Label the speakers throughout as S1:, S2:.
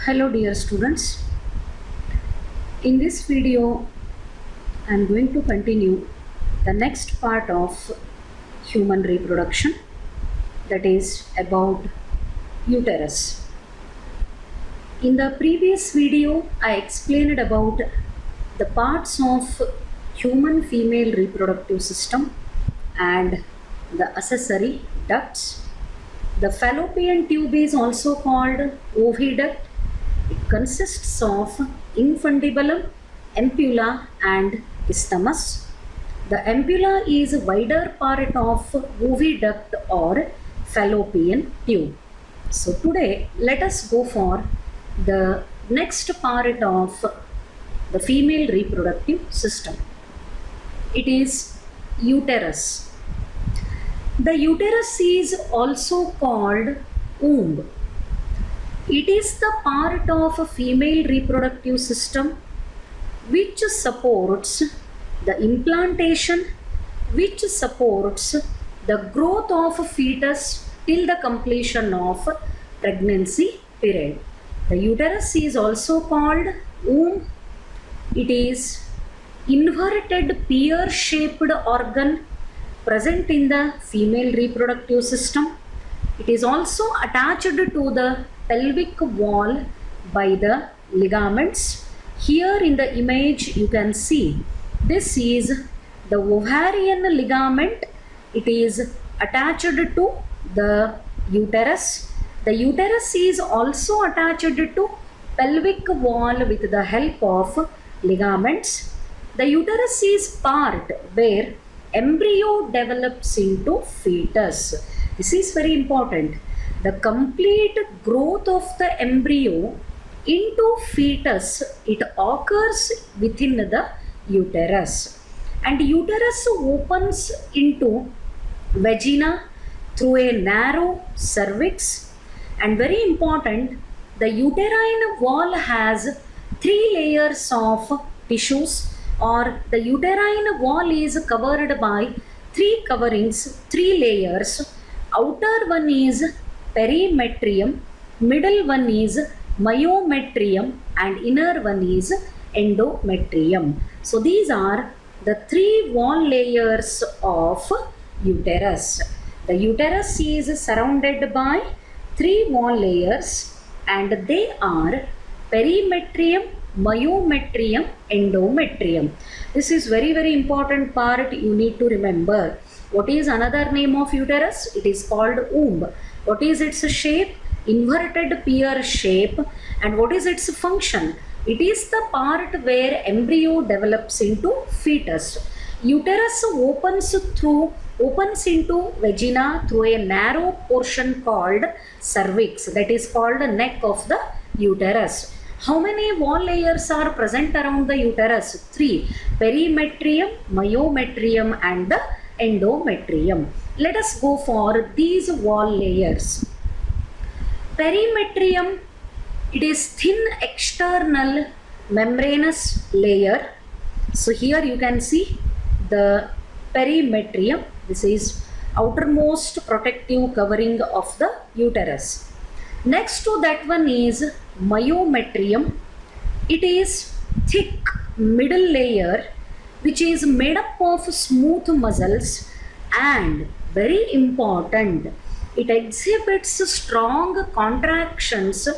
S1: Hello dear students. In this video I am going to continue the next part of human reproduction, that is about uterus. In the previous video I explained about the parts of human female reproductive system and the accessory ducts. The fallopian tube is also called oviduct. It consists of infundibulum, ampulla and isthmus. The ampulla is a wider part of oviduct or fallopian tube. So today let us go for the next part of the female reproductive system. It is uterus. The uterus is also called womb. It is the part of a female reproductive system which supports the implantation, which supports the growth of a fetus till the completion of pregnancy period. The uterus is also called womb. It is inverted pear-shaped organ present in the female reproductive system. It is also attached to the pelvic wall by the ligaments. Here in the image you can see this is the ovarian ligament. It is attached to the uterus. The uterus is also attached to pelvic wall with the help of ligaments. The uterus is part where embryo develops into fetus. This is very important. The complete growth of the embryo into fetus, it occurs within the uterus. And uterus opens into vagina through a narrow cervix. And very important, the uterine wall has 3 layers of tissues, or the uterine wall is covered by 3 coverings, 3 layers. Outer one is perimetrium, middle one is myometrium and inner one is endometrium. So these are the 3 wall layers of uterus. The uterus is surrounded by 3 wall layers and they are perimetrium, myometrium, endometrium. This is very important part you need to remember. What is another name of uterus? It is called womb. What is its shape? Inverted pear shape. And what is its function? It is the part where embryo develops into fetus. Uterus opens into vagina through a narrow portion called cervix, that is called the neck of the uterus. How many wall layers are present around the uterus? 3. Perimetrium, myometrium and the endometrium. Let us go for these wall layers. Perimetrium, it is thin external membranous layer. So here you can see the perimetrium. This is outermost protective covering of the uterus. Next to that one is myometrium. It is thick middle layer which is made up of smooth muscles, and very important, it exhibits strong contractions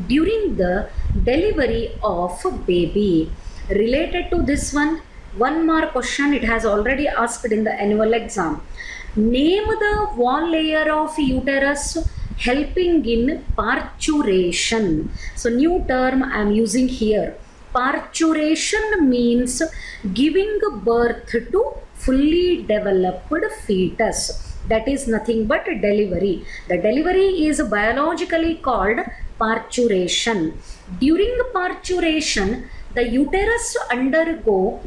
S1: during the delivery of baby. Related to this one more question it has already asked in the annual exam. Name the wall layer of uterus helping in parturition. So new term I am using here. Parturition means giving birth to fully developed fetus. That is nothing but delivery. The delivery is biologically called parturition. During parturition, the uterus undergo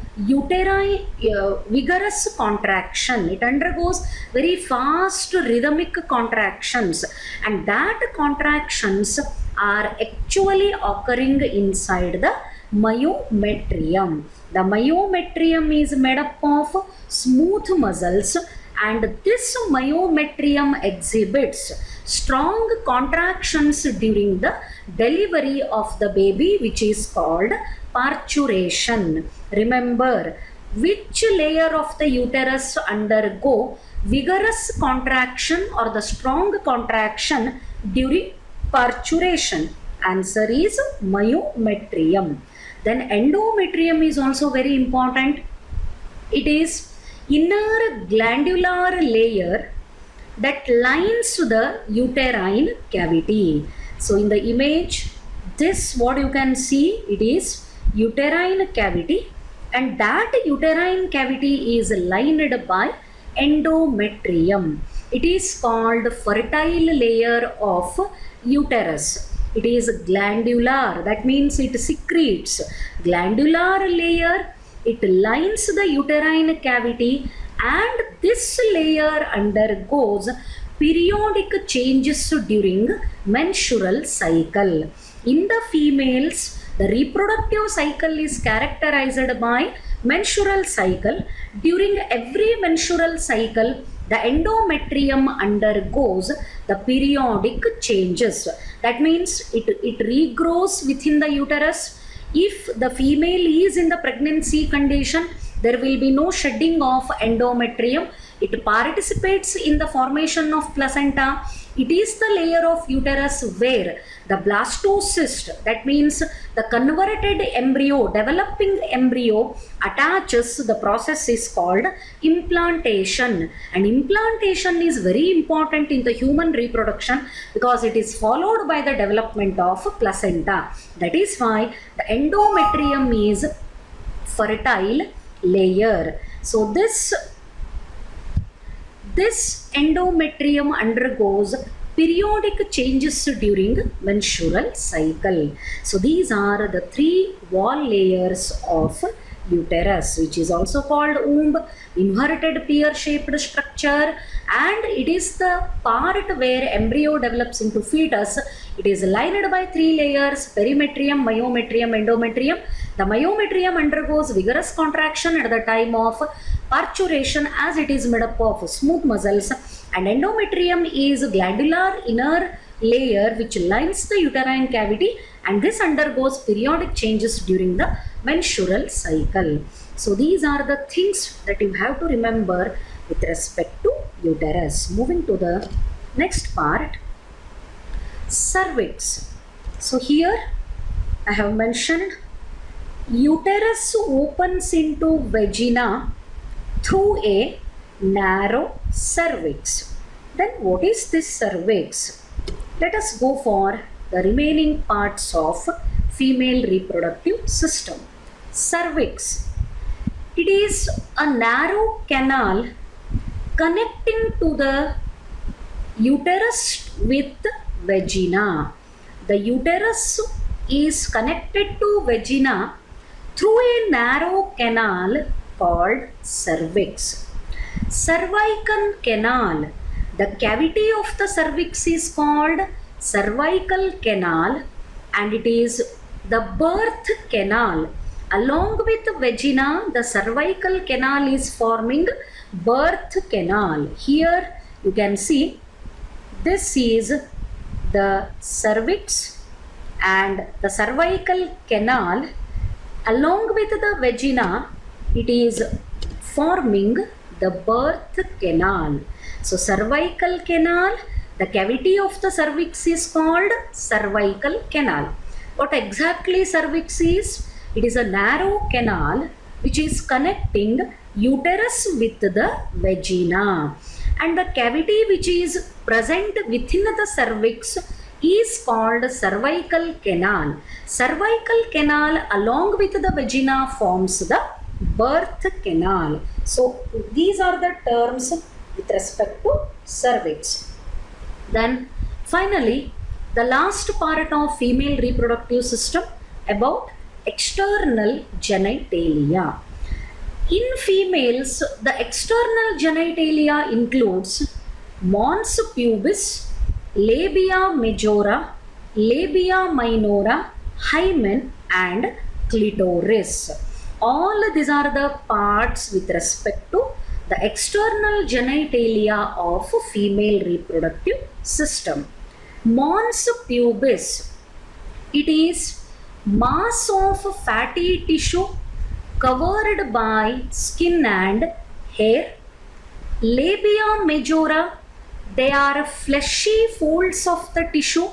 S1: vigorous contraction. It undergoes very fast rhythmic contractions, and that contractions are actually occurring inside the myometrium. The myometrium is made up of smooth muscles, and this myometrium exhibits strong contractions during the delivery of the baby, which is called parturition. Remember, which layer of the uterus undergo vigorous contraction or the strong contraction during parturition? Answer is myometrium. Then endometrium is also very important. It is inner glandular layer that lines the uterine cavity. So in the image, this what you can see, it is uterine cavity, and that uterine cavity is lined by endometrium. It is called fertile layer of uterus. It is glandular, that means it secretes. Glandular layer, it lines the uterine cavity, and this layer undergoes periodic changes during menstrual cycle. In the females, the reproductive cycle is characterized by menstrual cycle. During every menstrual cycle, the endometrium undergoes the periodic changes. That means it regrows within the uterus. If the female is in the pregnancy condition, there will be no shedding of endometrium. It participates in the formation of placenta. It is the layer of uterus where the blastocyst, that means the converted embryo, developing embryo, attaches. The process is called implantation. And implantation is very important in the human reproduction because it is followed by the development of placenta. That is why the endometrium is fertile layer. So this endometrium undergoes periodic changes during menstrual cycle. So these are the three wall layers of uterus, which is also called womb, inverted pear-shaped structure, and it is the part where embryo develops into fetus. It is lined by three layers: perimetrium, myometrium, endometrium. The myometrium undergoes vigorous contraction at the time of parturition as it is made up of smooth muscles, and endometrium is glandular inner layer which lines the uterine cavity, and this undergoes periodic changes during the menstrual cycle. So these are the things that you have to remember with respect to uterus. Moving to the next part, cervix. So here I have mentioned uterus opens into vagina through a narrow cervix. Then what is this cervix? Let us go for the remaining parts of female reproductive system. Cervix. It is a narrow canal connecting to the uterus with vagina. The uterus is connected to vagina through a narrow canal called cervix. Cervical canal. The cavity of the cervix is called cervical canal, and it is the birth canal. Along with the vagina, the cervical canal is forming birth canal. Here you can see this is the cervix and the cervical canal. Along with the vagina, it is forming the birth canal. So cervical canal, the cavity of the cervix is called cervical canal. What exactly cervix is? It is a narrow canal which is connecting uterus with the vagina, and the cavity which is present within the cervix is called cervical canal. Cervical canal along with the vagina forms the birth canal. So these are the terms with respect to cervix. Then finally, the last part of female reproductive system about external genitalia. In females, the external genitalia includes mons pubis, labia majora, labia minora, hymen, and clitoris. All these are the parts with respect to the external genitalia of female reproductive system. Mons pubis, it is mass of fatty tissue covered by skin and hair. Labia majora, they are fleshy folds of the tissue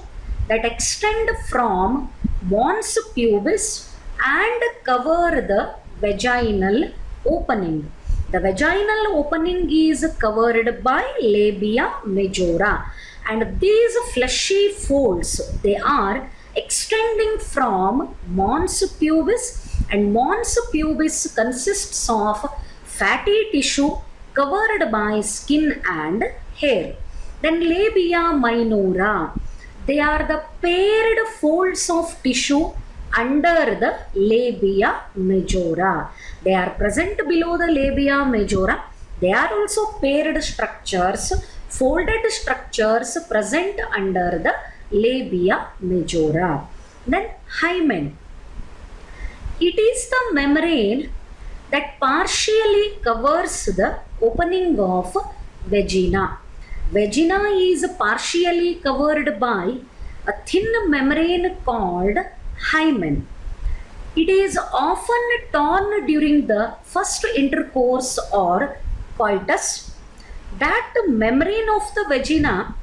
S1: that extend from mons pubis and cover the vaginal opening. The vaginal opening is covered by labia majora, and these fleshy folds, they are extending from mons pubis, and mons pubis consists of fatty tissue covered by skin and hair. Then labia minora, they are the paired folds of tissue under the labia majora. They are present below the labia majora. They are also paired structures, folded structures present under the labia majora. Then hymen. It is the membrane that partially covers the opening of vagina. Vagina is partially covered by a thin membrane called hymen. It is often torn during the first intercourse or coitus. That membrane of the vagina,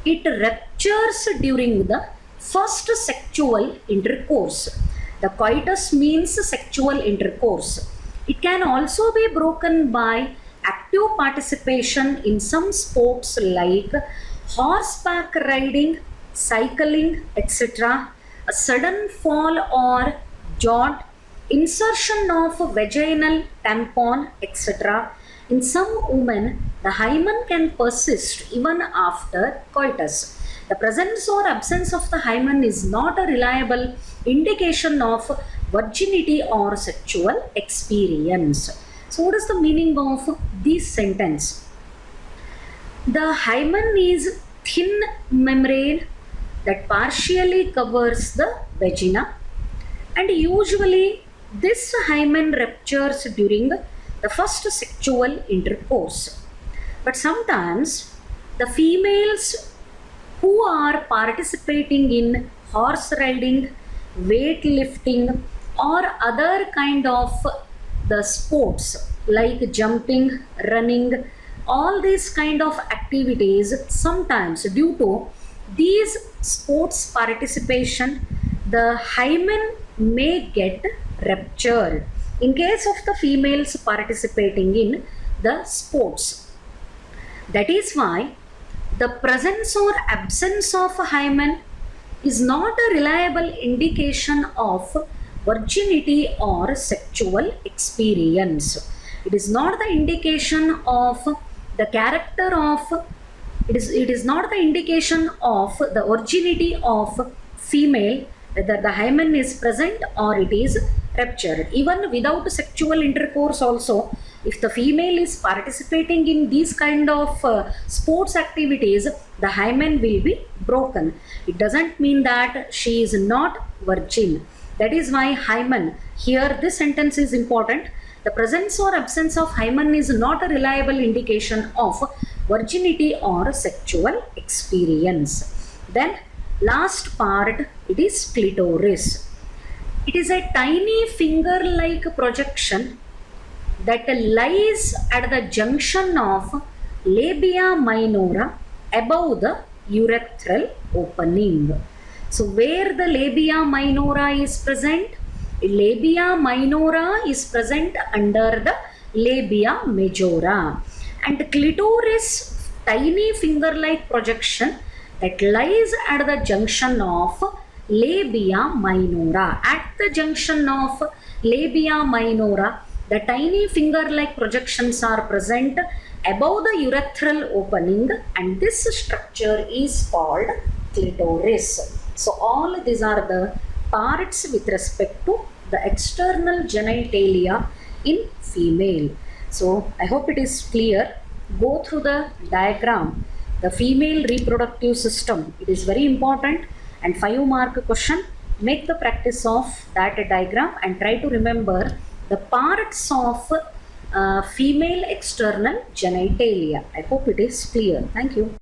S1: it ruptures during the first sexual intercourse. The coitus means sexual intercourse. It can also be broken by active participation in some sports like horseback riding, cycling, etc., a sudden fall or jot, insertion of vaginal tampon, etc. In some women, the hymen can persist even after coitus. The presence or absence of the hymen is not a reliable indication of virginity or sexual experience. So what is the meaning of this sentence? The hymen is thin membrane that partially covers the vagina, and usually this hymen ruptures during the first sexual intercourse. But sometimes the females who are participating in horse riding, weightlifting, or other kind of the sports like jumping, running, all these kind of activities, sometimes due to these sports participation, the hymen may get ruptured in case of the females participating in the sports. That is why the presence or absence of a hymen is not a reliable indication of virginity or sexual experience. It is not the indication of the character of, it is not the indication of the virginity of female, whether the hymen is present or it is ruptured. Even without sexual intercourse also, if the female is participating in these kind of sports activities, the hymen will be broken. It doesn't mean that she is not virgin. That is why hymen, here this sentence is important. The presence or absence of hymen is not a reliable indication of virginity or sexual experience. Then last part, it is clitoris. It is a tiny finger-like projection that lies at the junction of labia minora above the urethral opening. So where the labia minora is present? Labia minora is present under the labia majora, and clitoris, tiny finger-like projection that lies at the junction of labia minora. At the junction of labia minora, the tiny finger-like projections are present above the urethral opening, and this structure is called clitoris. So all these are the parts with respect to the external genitalia in female. So I hope it is clear. Go through the diagram, the female reproductive system. It is very important, and 5-mark question. Make the practice of that diagram and try to remember the parts of female external genitalia. I hope it is clear. Thank you.